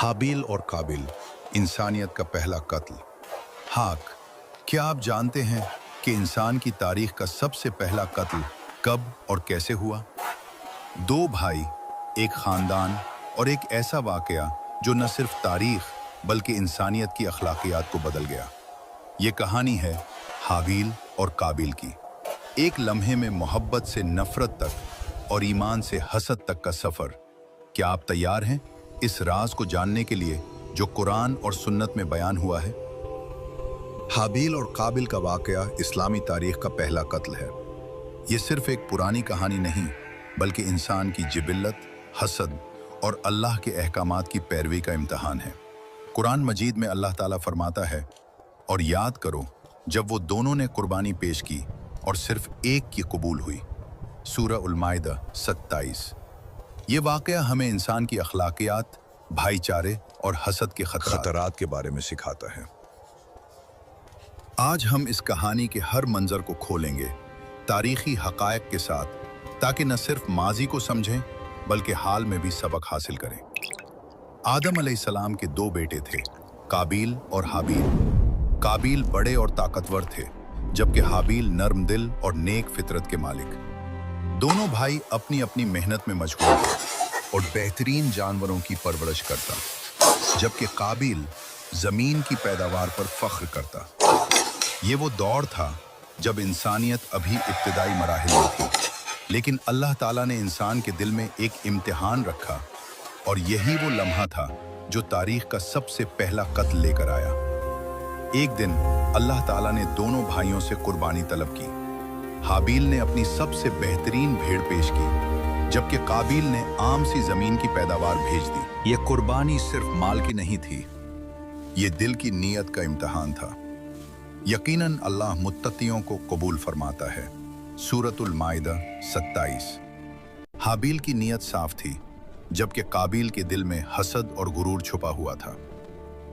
हाबील और काबिल, इंसानियत का पहला कत्ल। हाक, क्या आप जानते हैं कि इंसान की तारीख का सबसे पहला कत्ल कब और कैसे हुआ? दो भाई, एक खानदान और एक ऐसा वाकया जो न सिर्फ तारीख बल्कि इंसानियत की अखलाकियात को बदल गया। ये कहानी है हाबील और काबिल की। एक लम्हे में मोहब्बत से नफरत तक और ईमान से हसद तक का सफर। क्या आप तैयार हैं इस राज को जानने के लिए जो कुरान और सुन्नत में बयान हुआ है? हाबील और काबिल का वाकया इस्लामी तारीख का पहला कत्ल है। ये सिर्फ एक पुरानी कहानी नहीं बल्कि इंसान की जिबिल्लत, हसद और अल्लाह के अहकामात की पैरवी का इम्तिहान है। कुरान मजीद में अल्लाह ताला फरमाता है, और याद करो जब वो दोनों ने कुर्बानी पेश की और सिर्फ एक की कबूल हुई। सूरह अल-माइदा 27। ये वाकया हमें इंसान की अखलाकियात, भाईचारे और हसद के खतरात के बारे में सिखाता है। आज हम इस कहानी के हर मंजर को खोलेंगे तारीखी हकायक के साथ, ताकि न सिर्फ माजी को समझें बल्कि हाल में भी सबक हासिल करें। आदम अलैहिस्सलाम के दो बेटे थे, काबिल और हाबील। काबिल बड़े और ताकतवर थे, जबकि हाबील नर्म दिल और नेक फितरत के मालिक। दोनों भाई अपनी अपनी मेहनत में मशगूल थे और बेहतरीन जानवरों की परवरिश करता, जबकि काबिल जमीन की पैदावार पर फख्र करता। ये वो दौर था जब इंसानियत अभी इब्तिदाई मराहिल में थी, लेकिन अल्लाह ताला ने इंसान के दिल में एक इम्तिहान रखा, और यही वो लम्हा था जो तारीख का सबसे पहला कत्ल लेकर आया। एक दिन अल्लाह ताला ने दोनों भाइयों से कुर्बानी तलब की। हाबील ने अपनी सबसे बेहतरीन भेड़ पेश की, जबकि काबिल ने आम सी जमीन की पैदावार भेज दी। ये कुर्बानी सिर्फ माल की नहीं थी, ये दिल की नीयत का इम्तिहान था। यकीनन अल्लाह मुत्तकियों को कबूल फरमाता है। सूरह अल-माइदा 27। हाबील की नीयत साफ थी, जबकि काबिल के दिल में हसद और गुरूर छुपा हुआ था,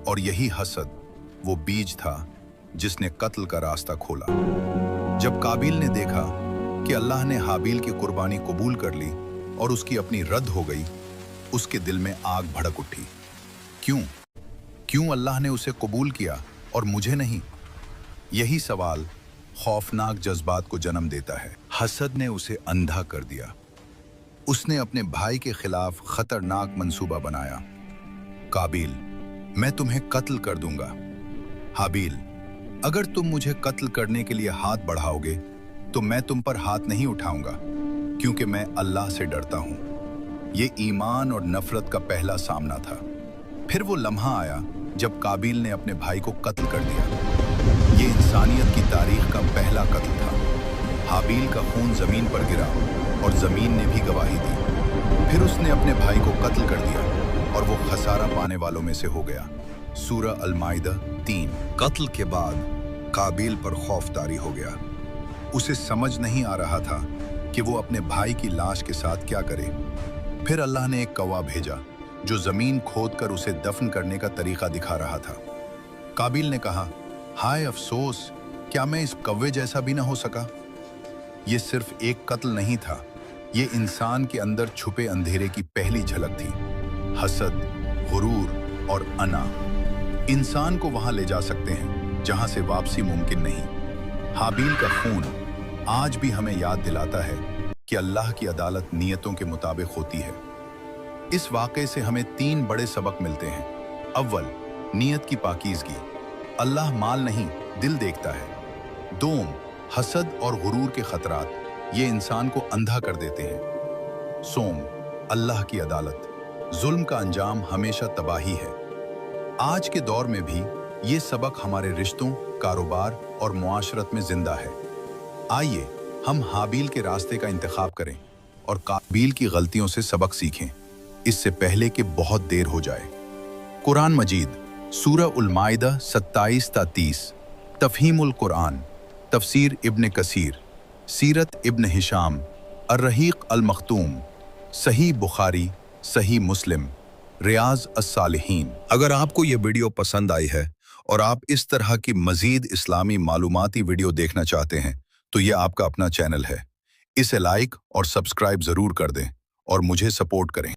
और यही हसद वो बीज था जिसने कत्ल का रास्ता खोला। जब काबिल ने देखा कि अल्लाह ने हाबील की कुर्बानी कबूल कर ली और उसकी अपनी रद्द हो गई, उसके दिल में आग भड़क उठी। क्यों अल्लाह ने उसे कबूल किया और मुझे नहीं? यही सवाल खौफनाक जज्बात को जन्म देता है। हसद ने उसे अंधा कर दिया। उसने अपने भाई के खिलाफ खतरनाक मंसूबा बनाया। काबिल, मैं तुम्हें कत्ल कर दूंगा। हाबील, अगर तुम मुझे कत्ल करने के लिए हाथ बढ़ाओगे तो मैं तुम पर हाथ नहीं उठाऊंगा, क्योंकि मैं अल्लाह से डरता हूं। ये ईमान और नफरत का पहला सामना था। फिर वो लम्हा आया जब काबिल ने अपने भाई को कत्ल कर दिया। ये इंसानियत की तारीख का पहला कत्ल था। हाबील का खून जमीन पर गिरा और जमीन ने भी गवाही दी। फिर उसने अपने भाई को कत्ल कर दिया और वो खसारा पाने वालों में से हो गया। सूरह अल-माइदा 3। कत्ल के बाद काबिल पर खौफ तारी हो गया। उसे समझ नहीं आ रहा था कि वो अपने भाई की लाश के साथ क्या करे। फिर अल्लाह ने एक कौवा भेजा जो जमीन खोदकर उसे दफन करने का तरीका दिखा रहा था। काबिल ने कहा, हाय अफसोस, क्या मैं इस कौवे जैसा भी ना हो सका? ये सिर्फ एक कत्ल नहीं था, ये इंसान के अंदर छुपे अंधेरे की पहली झलक थी। हसद, गुरूर और अना इंसान को वहां ले जा सकते हैं जहां से वापसी मुमकिन नहीं। हाबील का खून आज भी हमें याद दिलाता है कि अल्लाह की अदालत नियतों के मुताबिक होती है। इस वाक़े से हमें 3 बड़े सबक मिलते हैं। अव्वल, नियत की पाकीज़गी। अल्लाह माल नहीं, दिल देखता है। दोम, हसद और गुरूर के खतरात, ये इंसान को अंधा कर देते हैं। सोम, अल्लाह की अदालत। जुल्म का अंजाम हमेशा तबाही है। आज के दौर में भी ये सबक हमारे रिश्तों, कारोबार और मुआशरत में जिंदा है। आइए हम हाबील के रास्ते का इंतखाब करें और काबिल की गलतियों से सबक सीखें, इससे पहले कि बहुत देर हो जाए। कुरान मजीद, सूरह अल-माइदा 27-30। तफहीमुल कुरान, तफसीर इब्न कसीर, सीरत इब्न हिशाम, अर्रहीक अल-मख्तूम, सही बुखारी, सही मुस्लिम, रियाज अस-सालिहीन। अगर आपको ये वीडियो पसंद आई है और आप इस तरह की मजीद इस्लामी मालूमाती वीडियो देखना चाहते हैं तो ये आपका अपना चैनल है। इसे लाइक और सब्सक्राइब जरूर कर दें और मुझे सपोर्ट करें।